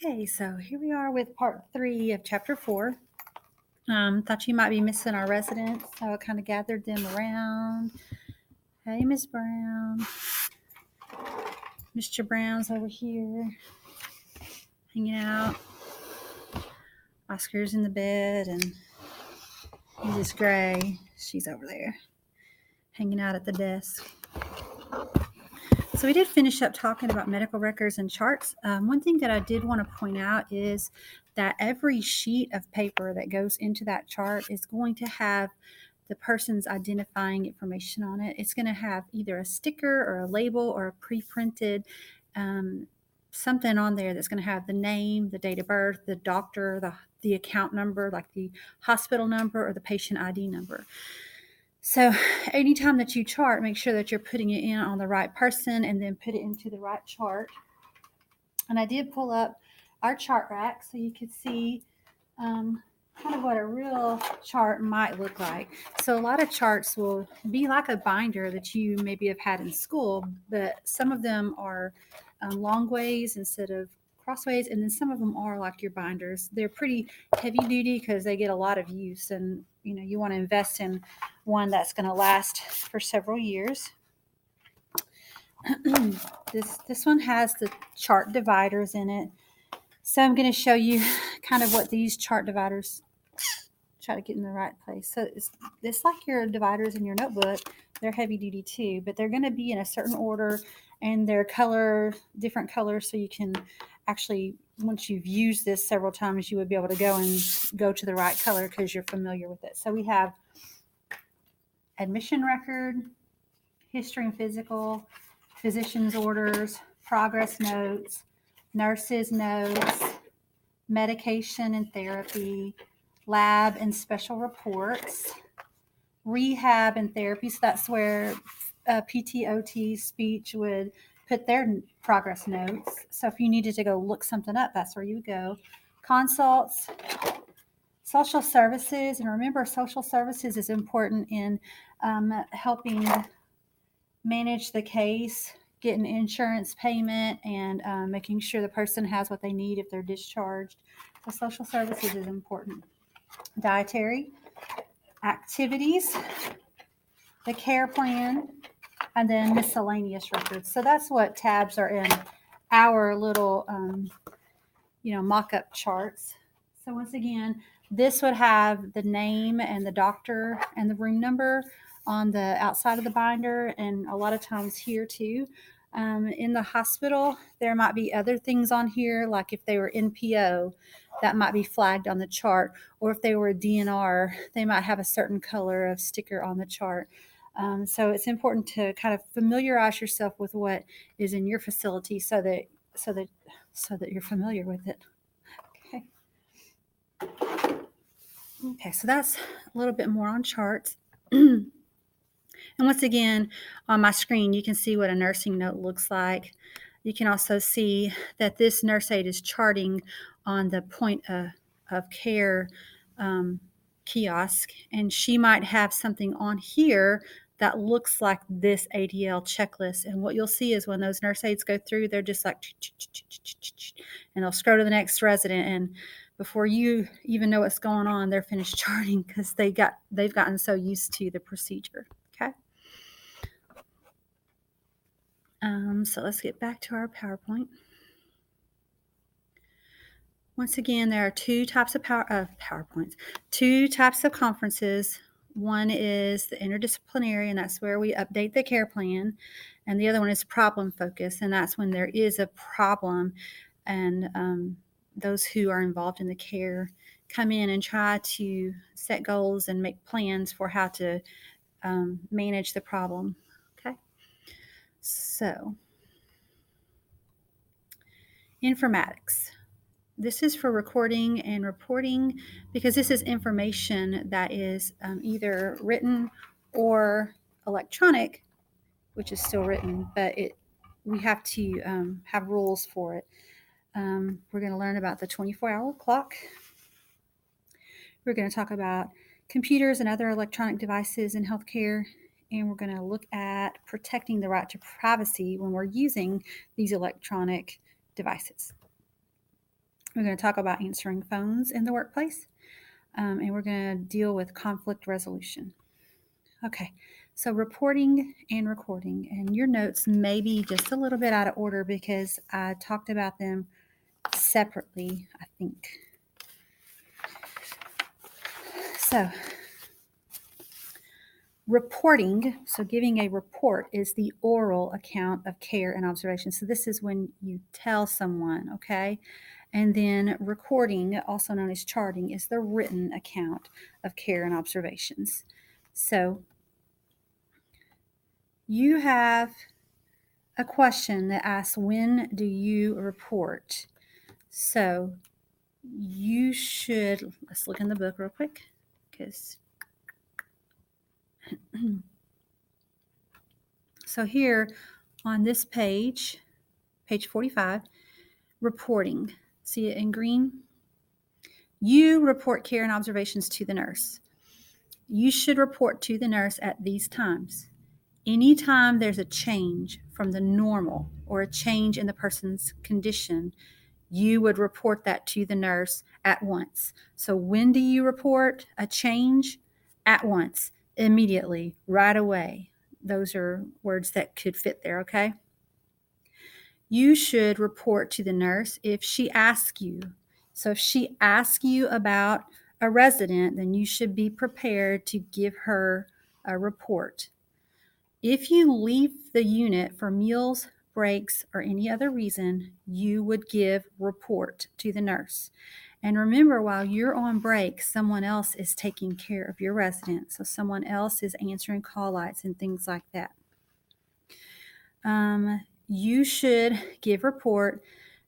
Okay, so here we are with part 3 of chapter 4. Thought you might be missing our residents, so I kind of gathered them around. Hey, Miss Brown. Mr. Brown's over here hanging out. Oscar's in the bed, and Mrs. Gray, she's over there hanging out at the desk. So we did finish up talking about medical records and charts. One thing that I did want to point out is that every sheet of paper that goes into that chart is going to have the person's identifying information on it. It's going to have either a sticker or a label or a pre-printed something on there that's going to have the name, the date of birth, the doctor, the account number, like the hospital number or the patient ID number. So anytime that you chart, make sure that you're putting it in on the right person and then put it into the right chart. And I did pull up our chart rack so you could see kind of what a real chart might look like. So a lot of charts will be like a binder that you maybe have had in school, but some of them are long ways instead of crossways, and then some of them are like your binders. They're pretty heavy duty because they get a lot of use, and you want to invest in one that's going to last for several years. This one has the chart dividers in it. So I'm going to show you kind of what these chart dividers, try to get in the right place. So it's like your dividers in your notebook. They're heavy duty too, but they're going to be in a certain order, and they're different colors, so you can actually, once you've used this several times, you would be able to go to the right color because you're familiar with it. So we have admission record, history and physical, physician's orders, progress notes, nurses' notes, medication and therapy, lab and special reports, rehab and therapy. So that's where PTOT speech would put their progress notes. So if you needed to go look something up, that's where you would go. Consults, social services, and remember, social services is important in helping manage the case, getting insurance payment, and making sure the person has what they need if they're discharged. So social services is important. Dietary, activities, the care plan, and then miscellaneous records. So that's what tabs are in our little mock-up charts. So once again, this would have the name and the doctor and the room number on the outside of the binder, and a lot of times here too. In the hospital, there might be other things on here, like if they were NPO, that might be flagged on the chart, or if they were DNR, they might have a certain color of sticker on the chart. So it's important to kind of familiarize yourself with what is in your facility so that you're familiar with it. Okay, so that's a little bit more on charts. And once again, on my screen, you can see what a nursing note looks like. You can also see that this nurse aide is charting on the point of care kiosk, and she might have something on here that looks like this ADL checklist. And what you'll see is when those nurse aides go through, they're just like, and they'll scroll to the next resident, and before you even know what's going on, they're finished charting because they've gotten so used to the procedure. Okay. So let's get back to our PowerPoint. Once again, there are two types of PowerPoints, two types of conferences. One is the interdisciplinary, and that's where we update the care plan. And the other one is problem focus, and that's when there is a problem, and those who are involved in the care come in and try to set goals and make plans for how to manage the problem. Okay. So, informatics. This is for recording and reporting because this is information that is either written or electronic, which is still written, but we have to have rules for it. We're going to learn about the 24-hour clock. We're going to talk about computers and other electronic devices in healthcare, and we're going to look at protecting the right to privacy when we're using these electronic devices. We're going to talk about answering phones in the workplace, and we're going to deal with conflict resolution. Okay, so reporting and recording, and your notes may be just a little bit out of order because I talked about them separately, I think. So, reporting, so giving a report, is the oral account of care and observation. So, this is when you tell someone, okay? And then recording, also known as charting, is the written account of care and observations. So, you have a question that asks, when do you report? So you should, let's look in the book real quick, because so here on this page, page 45, reporting, see it in green? You report care and observations to the nurse. You should report to the nurse at these times. Anytime there's a change from the normal or a change in the person's condition, you would report that to the nurse at once. So when do you report a change? At once, immediately, right away. Those are words that could fit there, okay? You should report to the nurse if she asks you. So if she asks you about a resident, then you should be prepared to give her a report. If you leave the unit for meals, breaks, or any other reason, you would give report to the nurse. And remember, while you're on break, someone else is taking care of your resident. So someone else is answering call lights and things like that. You should give report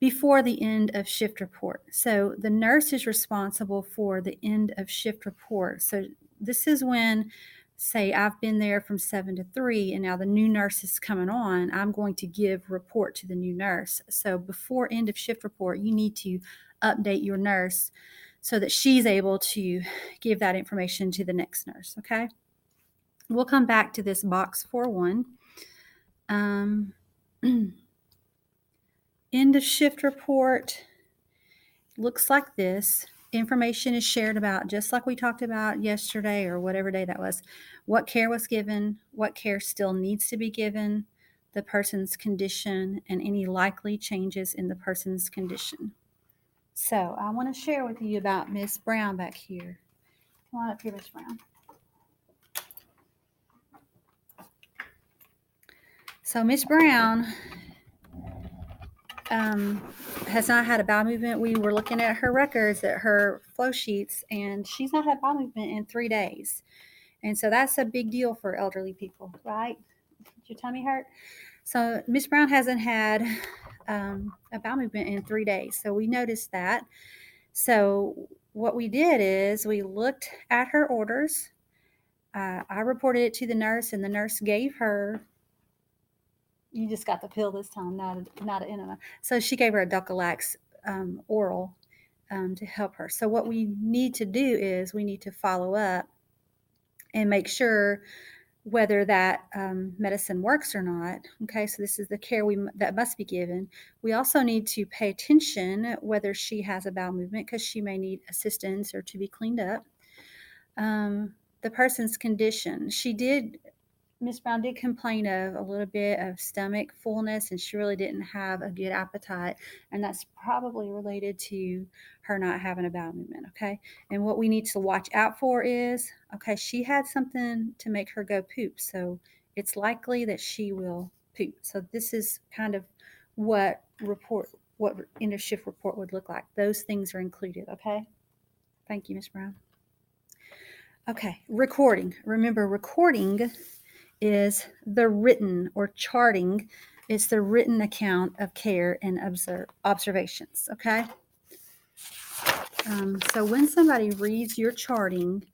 before the end of shift report. So the nurse is responsible for the end of shift report. So this is when, say, I've been there from 7 to 3 and now the new nurse is coming on, I'm going to give report to the new nurse. So before end of shift report, you need to update your nurse so that she's able to give that information to the next nurse, okay? We'll come back to this box 4-1. End of shift report looks like this. Information is shared about, just like we talked about yesterday or whatever day that was, what care was given, what care still needs to be given, the person's condition, and any likely changes in the person's condition. So I want to share with you about Miss Brown back here. Come on up here, Miss Brown. So Miss Brown has not had a bowel movement. We were looking at her records, at her flow sheets, and she's not had bowel movement in 3 days. And so that's a big deal for elderly people, right? Did your tummy hurt? So Miss Brown hasn't had a bowel movement in 3 days. So we noticed that. So what we did is we looked at her orders. I reported it to the nurse, and the nurse gave her, you just got the pill this time, not an enema. So she gave her a Dulcolax oral to help her. So what we need to do is we need to follow up and make sure whether that medicine works or not. Okay, so this is the care that must be given. We also need to pay attention whether she has a bowel movement, because she may need assistance or to be cleaned up. The person's condition. Miss Brown did complain of a little bit of stomach fullness, and she really didn't have a good appetite, and that's probably related to her not having a bowel movement, okay? And what we need to watch out for is, okay, she had something to make her go poop, so it's likely that she will poop. So this is kind of what end of shift report would look like. Those things are included, okay? Thank you, Miss Brown. Okay, recording. Remember, recording is the written, or charting, it's the written account of care and observations, okay? So when somebody reads your charting,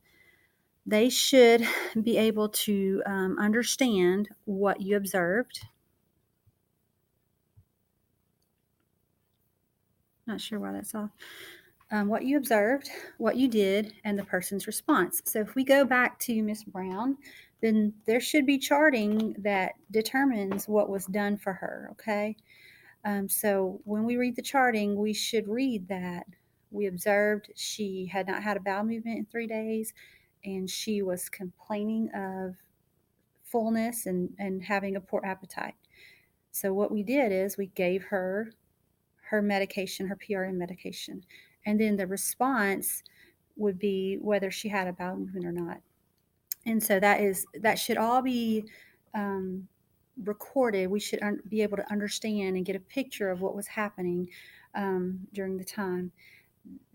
they should be able to understand what you observed. Not sure why that's off. What you observed, what you did, and the person's response. So if we go back to Miss Brown, then there should be charting that determines what was done for her, okay? So when we read the charting, we should read that we observed she had not had a bowel movement in 3 days, and she was complaining of fullness and having a poor appetite. So what we did is we gave her medication, her PRN medication, and then the response would be whether she had a bowel movement or not. And so that should all be recorded. We should be able to understand and get a picture of what was happening during the time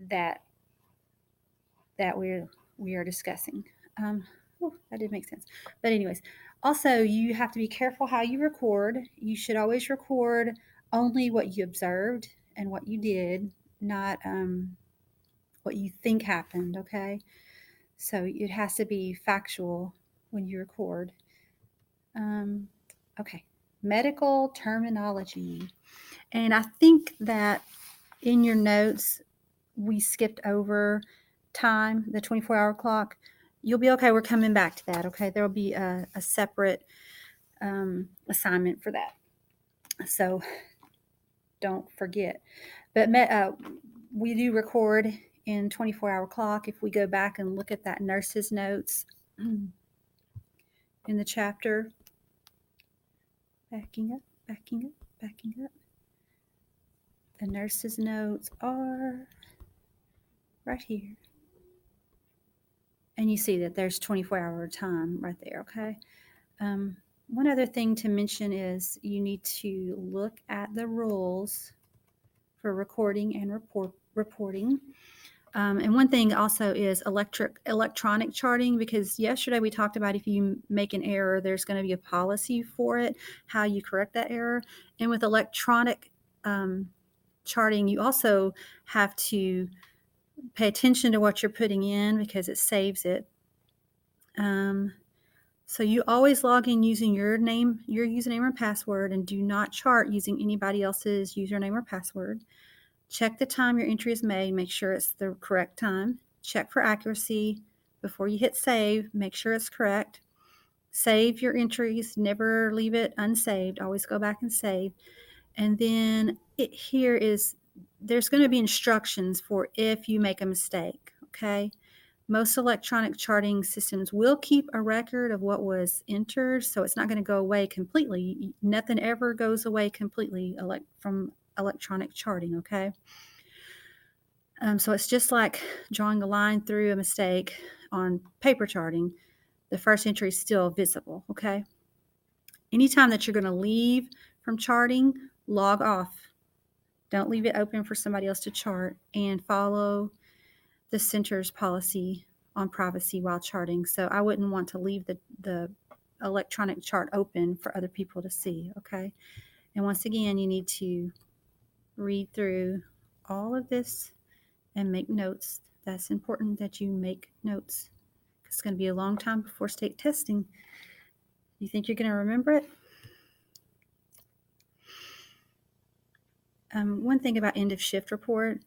that we are discussing. That did make sense. But anyways, also you have to be careful how you record. You should always record only what you observed and what you did, not what you think happened. Okay, so it has to be factual when you record. Okay, medical terminology, and I think that in your notes we skipped over time, the 24-hour clock. You'll be okay. We're coming back to that. Okay, there'll be a separate assignment for that. So don't forget. But we do record in 24-hour clock. If we go back and look at that nurse's notes in the chapter, backing up, backing up, backing up. The nurse's notes are right here. And you see that there's 24-hour time right there, okay? One other thing to mention is you need to look at the rules for recording and reporting. And one thing also is electronic charting, because yesterday we talked about if you make an error, there's going to be a policy for it, how you correct that error. And with electronic charting, you also have to pay attention to what you're putting in because it saves it. So you always log in using your username or password, and do not chart using anybody else's username or password. Check the time your entry is made, make sure it's the correct time. Check for accuracy before you hit save, make sure it's correct. Save your entries, never leave it unsaved, always go back and save. And then there's going to be instructions for if you make a mistake, okay? Most electronic charting systems will keep a record of what was entered, so it's not going to go away completely. Nothing ever goes away completely from electronic charting, okay? So it's just like drawing a line through a mistake on paper charting. The first entry is still visible, okay? Anytime that you're going to leave from charting, log off. Don't leave it open for somebody else to chart, and follow the center's policy on privacy while charting. So I wouldn't want to leave the electronic chart open for other people to see, okay? And once again, you need to read through all of this and make notes. That's important that you make notes. It's going to be a long time before state testing. You think you're going to remember it? One thing about end of shift report,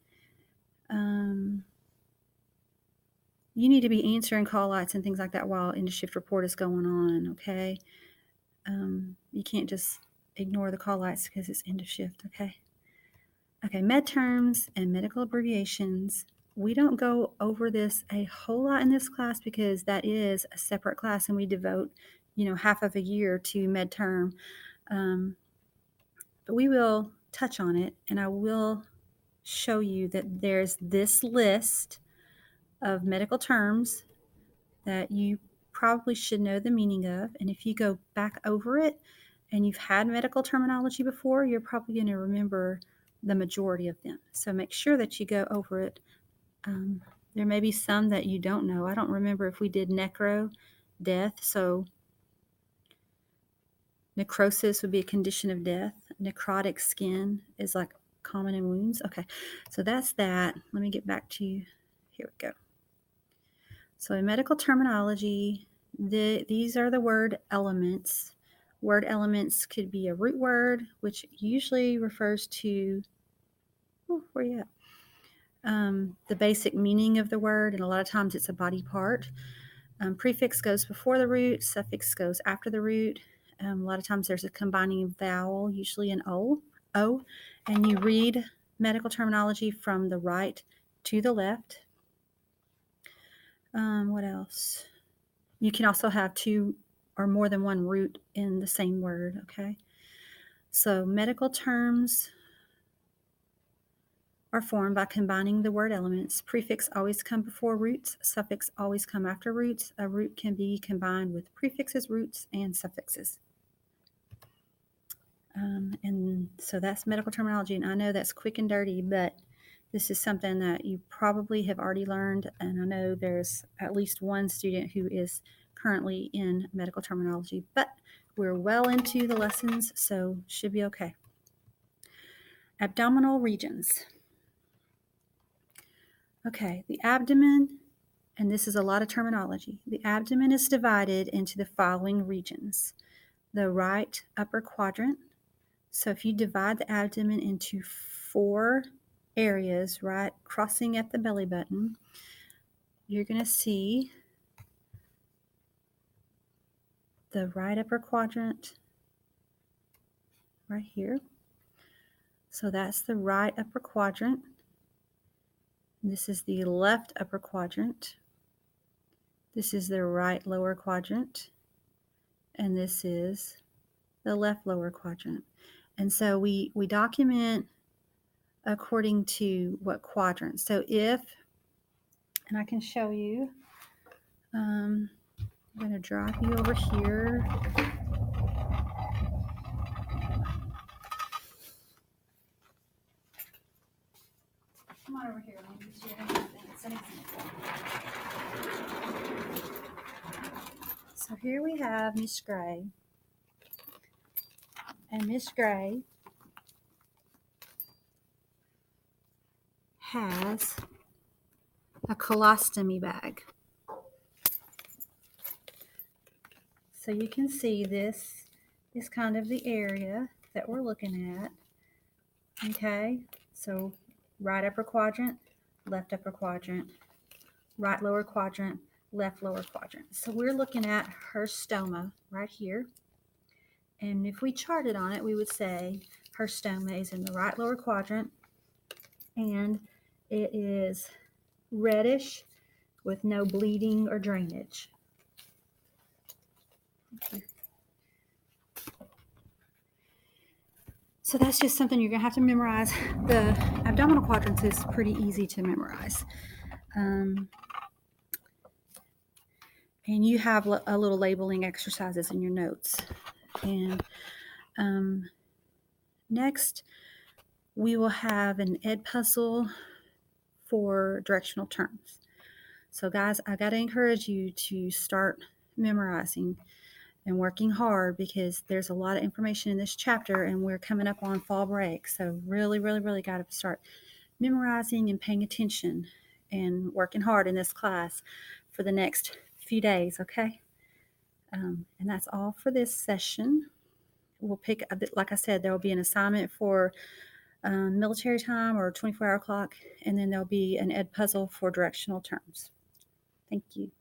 you need to be answering call outs and things like that while end of shift report is going on, okay? You can't just ignore the call outs because it's end of shift, okay? Okay, med terms and medical abbreviations. We don't go over this a whole lot in this class because that is a separate class, and we devote, half of a year to med term. But we will touch on it, and I will show you that there's this list of medical terms that you probably should know the meaning of. And if you go back over it and you've had medical terminology before, you're probably going to remember the majority of them. So make sure that you go over it. There may be some that you don't know. I don't remember if we did necro, death. So necrosis would be a condition of death. Necrotic skin is like common in wounds. Okay, so that's that. Let me get back to you. Here we go. So in medical terminology, these are the word elements. Word elements could be a root word, which usually refers to, where you at? The basic meaning of the word, and a lot of times it's a body part. Prefix goes before the root, suffix goes after the root. A lot of times there's a combining vowel, usually an O, O, and you read medical terminology from the right to the left. What else? You can also have two or more than one root in the same word, okay? So medical terms are formed by combining the word elements. Prefix always come before roots. Suffix always come after roots. A root can be combined with prefixes, roots, and suffixes. And so that's medical terminology. And I know that's quick and dirty, but this is something that you probably have already learned. And I know there's at least one student who is currently in medical terminology, but we're well into the lessons, so should be okay. Abdominal regions. Okay, the abdomen, and this is a lot of terminology. The abdomen is divided into the following regions. The right upper quadrant. So if you divide the abdomen into 4 areas, right, crossing at the belly button, you're going to see the right upper quadrant right here. So that's the right upper quadrant. This is the left upper quadrant. This is the right lower quadrant. And this is the left lower quadrant. And so we document according to what quadrant. So if, and I can show you, I'm going to drop you over here. Come on over here. Let me get you it's an example. So here we have Miss Gray. And Miss Gray has a colostomy bag. So you can see this is kind of the area that we're looking at. Okay, so right upper quadrant, left upper quadrant, right lower quadrant, left lower quadrant. So we're looking at her stoma right here. And if we charted on it, we would say her stoma is in the right lower quadrant, and it is reddish with no bleeding or drainage. Okay. So that's just something you're going to have to memorize. The abdominal quadrants is pretty easy to memorize. And you have a little labeling exercises in your notes. And next, we will have an Edpuzzle for directional terms. So guys, I got to encourage you to start memorizing and working hard, because there's a lot of information in this chapter and we're coming up on fall break. So really got to start memorizing and paying attention and working hard in this class for the next few days, okay? And that's all for this session. We'll pick, like I said, there will be an assignment for military time or 24-hour clock, and then there'll be an Edpuzzle for directional terms. Thank you.